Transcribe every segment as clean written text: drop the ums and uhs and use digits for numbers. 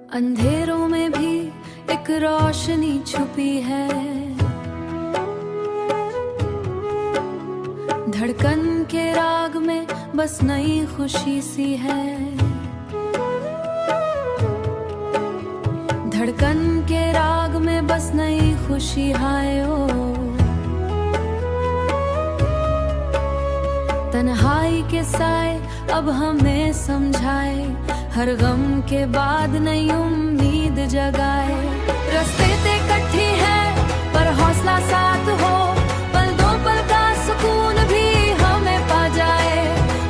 अंधेरों में भी एक रोशनी छुपी है, धड़कन के राग में बस नई खुशी सी है। धड़कन के राग में बस नई खुशी हाय ओ। तन्हाई के साए अब हमें समझाए, हर गम के बाद नई उम्मीद जगाए। रास्ते ते कट्ठी है पर हौसला साथ हो, पल दो पल का सुकून भी हमें पा जाए।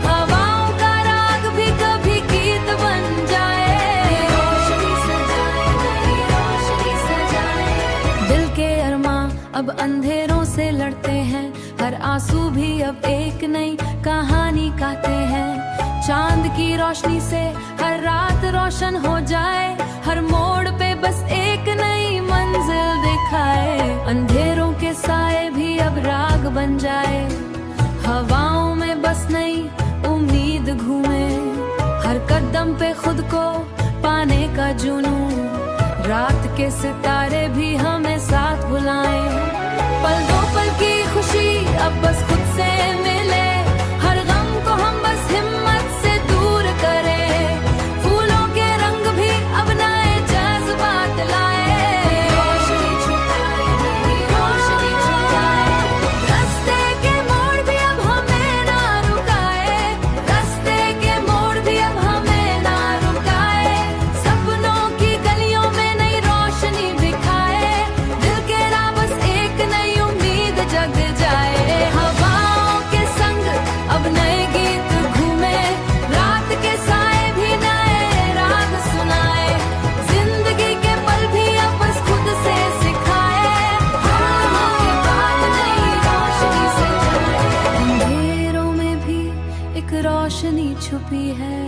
हवाओं का राग भी कभी गीत बन जाए। रोशनी सजाए, नई रोशनी सजाए। दिल के अरमां अब अंधेरों से लड़ते हैं, हर आंसू भी अब एक नई कहानी गाते हैं। चांद की रोशनी से हर रात रोशन हो जाए, हर मोड़ पे बस एक नई मंजिल दिखाए। अंधेरों के साए भी अब राग बन जाए, हवाओं में बस नई उम्मीद घूमे। हर कदम पे खुद को पाने का जुनून, रात के सितारे भी हमें साथ बुलाएं। पल दो पल की खुशी अब बस खुद से मिले, हर गम को हम बस हिम्मत से दूर करें। फूलों के रंग भी अब नए जज्बात लाए। रोशनी छुपाए, नई रोशनी छुपाए। रास्ते के मोड़ भी अब हमें ना रुकाए, रास्ते के मोड़ भी अब हमें ना रुकाए। सपनों की गलियों में नई रोशनी दिखाए, दिल के राह बस एक नई उम्मीद जग जाए। हवाओं के संग अब नए गीत घूमे, रात के साए भी नए राग सुनाए। जिंदगी के पल भी अब बस खुद से सिखाए, हर के बाद नई रोशनी से जाए। अंधेरों में भी एक रोशनी छुपी है।